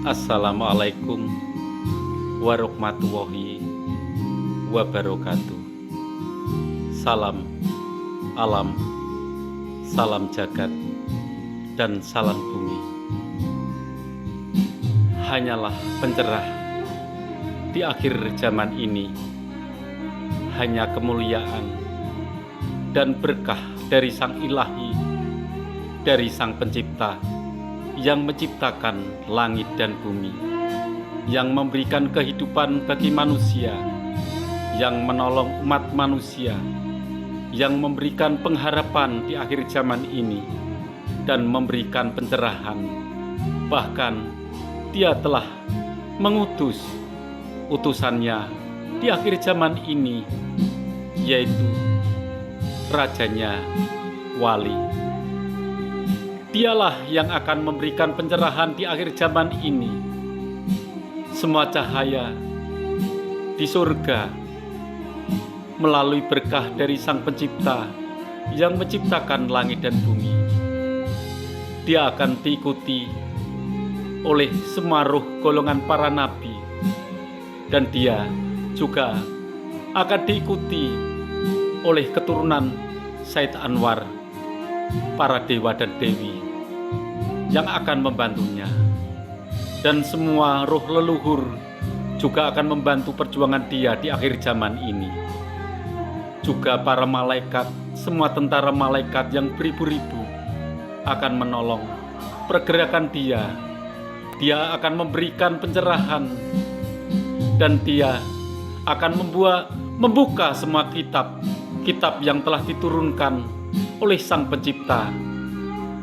Assalamualaikum warahmatullahi wabarakatuh. Salam alam, salam jagat, dan salam bumi. Hanyalah pencerah di akhir zaman ini, hanya kemuliaan dan berkah dari Sang Ilahi, dari Sang Pencipta yang menciptakan langit dan bumi, yang memberikan kehidupan bagi manusia, yang menolong umat manusia, yang memberikan pengharapan di akhir zaman ini, dan memberikan pencerahan. Bahkan Dia telah mengutus utusannya di akhir zaman ini, yaitu Rajanya Wali. Dialah yang akan memberikan pencerahan di akhir zaman ini. Semua cahaya di surga melalui berkah dari Sang Pencipta yang menciptakan langit dan bumi. Dia akan diikuti oleh semua ruh golongan para nabi, dan dia juga akan diikuti oleh keturunan Said Anwar, para dewa dan dewi yang akan membantunya, dan semua roh leluhur juga akan membantu perjuangan dia di akhir zaman ini. Juga para malaikat, semua tentara malaikat yang beribu-ribu akan menolong pergerakan dia. Dia akan memberikan pencerahan, dan dia akan membuka semua kitab yang telah diturunkan oleh Sang Pencipta,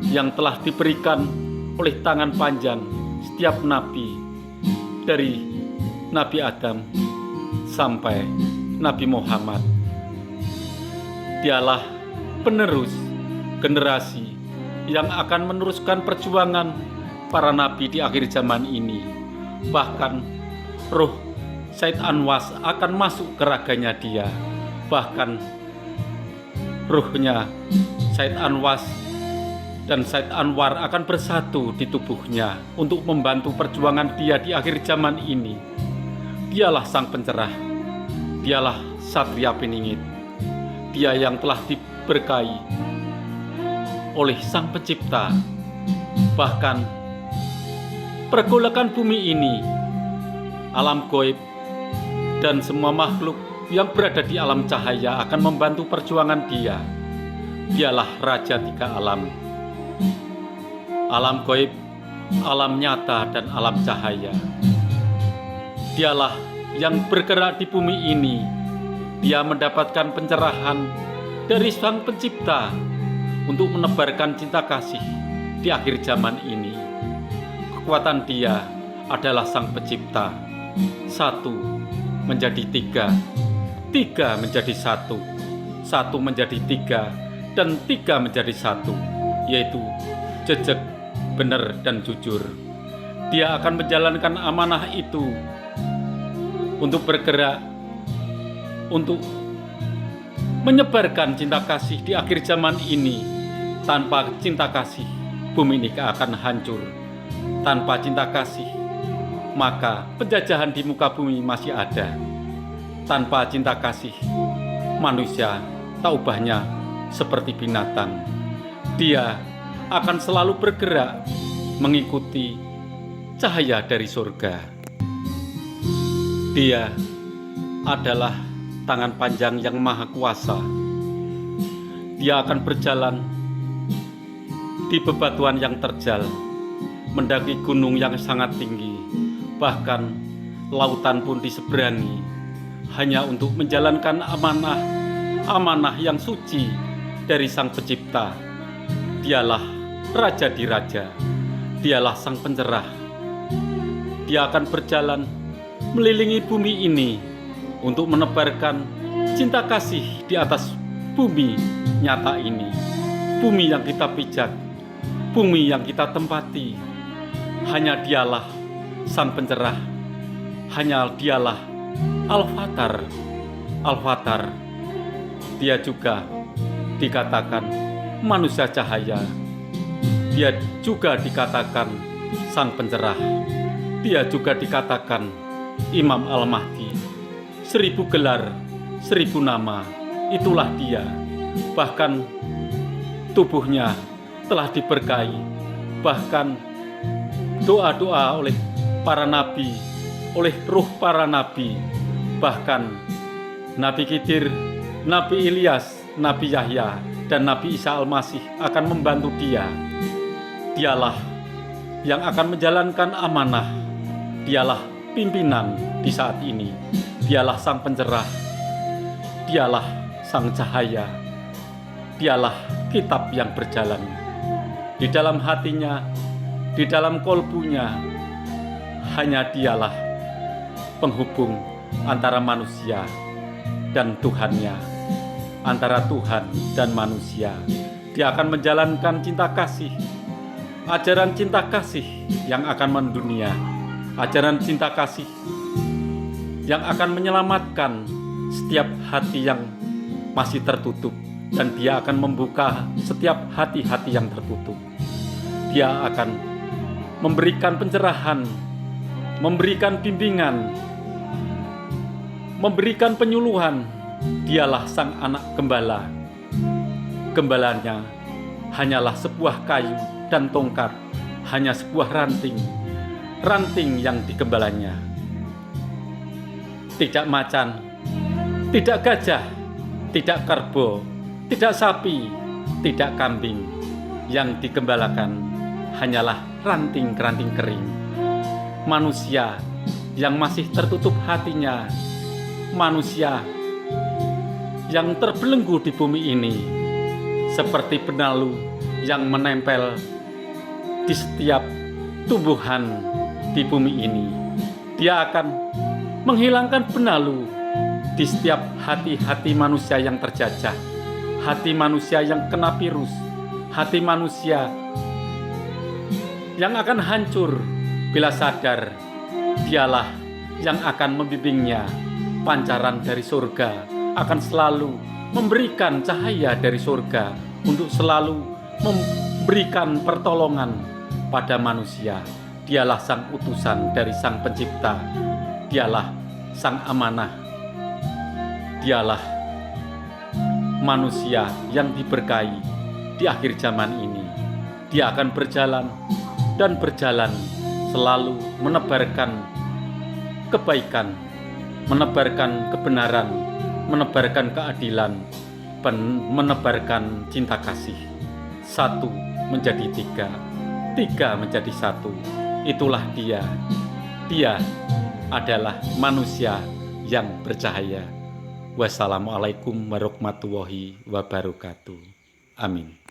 yang telah diberikan oleh tangan panjang setiap nabi, dari Nabi Adam sampai Nabi Muhammad. Dialah penerus generasi yang akan meneruskan perjuangan para nabi di akhir zaman ini. Bahkan roh Said Anwas akan masuk ke raganya dia. Bahkan ruhnya Said Anwas dan Said Anwar akan bersatu di tubuhnya untuk membantu perjuangan dia di akhir zaman ini. Dialah Sang Pencerah, dialah Satria Peningit, dia yang telah diberkahi oleh Sang Pencipta. Bahkan pergolakan bumi ini, alam gaib, dan semua makhluk yang berada di alam cahaya akan membantu perjuangan dia. Dialah Raja Tiga Alam, alam gaib, alam nyata, dan alam cahaya. Dialah yang bergerak di bumi ini. Dia mendapatkan pencerahan dari Sang Pencipta untuk menebarkan cinta kasih di akhir zaman ini. Kekuatan dia adalah Sang Pencipta. Satu menjadi tiga, tiga menjadi satu, satu menjadi tiga, dan tiga menjadi satu, yaitu jejak, benar, dan jujur. Dia akan menjalankan amanah itu untuk bergerak, untuk menyebarkan cinta kasih di akhir zaman ini. Tanpa cinta kasih, bumi ini akan hancur. Tanpa cinta kasih, maka penjajahan di muka bumi masih ada. Tanpa cinta kasih, manusia tak ubahnya seperti binatang. Dia akan selalu bergerak mengikuti cahaya dari surga. Dia adalah tangan panjang yang maha kuasa. Dia akan berjalan di bebatuan yang terjal, mendaki gunung yang sangat tinggi, bahkan lautan pun diseberangi, hanya untuk menjalankan amanah yang suci dari Sang Pencipta. Dialah Raja di Raja, dialah Sang Pencerah. Dia akan berjalan melilingi bumi ini untuk menebarkan cinta kasih di atas bumi nyata ini, bumi yang kita pijak, bumi yang kita tempati. Hanya dialah Sang Pencerah, hanya dialah Al-Fatar. Dia juga dikatakan manusia cahaya. Dia juga dikatakan Sang Pencerah. Dia juga dikatakan Imam Al-Mahdi. 1000 gelar, 1000 nama, itulah dia. Bahkan tubuhnya telah diberkahi. Bahkan doa-doa oleh para nabi, oleh ruh para nabi, bahkan Nabi Khidir, Nabi Ilyas, Nabi Yahya, dan Nabi Isa Al-Masih akan membantu dia. Dialah yang akan menjalankan amanah. Dialah pimpinan di saat ini. Dialah sang pencerah. Dialah sang cahaya. Dialah kitab yang berjalan. Di dalam hatinya, di dalam kolbunya, hanya dialah penghubung antara manusia dan Tuhannya, antara Tuhan dan manusia. Dia akan menjalankan cinta kasih, ajaran cinta kasih yang akan mendunia, ajaran cinta kasih yang akan menyelamatkan setiap hati yang masih tertutup, dan dia akan membuka setiap hati-hati yang tertutup. Dia akan memberikan pencerahan, memberikan bimbingan, memberikan penyuluhan. Dialah sang anak gembala. Gembalanya hanyalah sebuah kayu dan tongkat, hanya sebuah ranting yang digembalanya. Tidak macan, tidak gajah, tidak kerbau, tidak sapi, tidak kambing. Yang digembalakan hanyalah ranting-ranting kering. Manusia yang masih tertutup hatinya, manusia yang terbelenggu di bumi ini, seperti benalu yang menempel di setiap tumbuhan di bumi ini. Dia akan menghilangkan benalu di setiap hati-hati manusia yang terjajah, hati manusia yang kena virus, hati manusia yang akan hancur bila sadar. Dialah yang akan membimbingnya. Pancaran dari surga akan selalu memberikan cahaya dari surga untuk selalu memberikan pertolongan pada manusia. Dialah sang utusan dari sang pencipta. Dialah sang amanah. Dialah manusia yang diberkahi di akhir zaman ini. Dia akan berjalan dan berjalan, selalu menebarkan kebaikan, menebarkan kebenaran, menebarkan keadilan, dan menebarkan cinta kasih. 1 menjadi 3, 3 menjadi 1. Itulah dia. Dia adalah manusia yang bercahaya. Wassalamualaikum warahmatullahi wabarakatuh. Amin.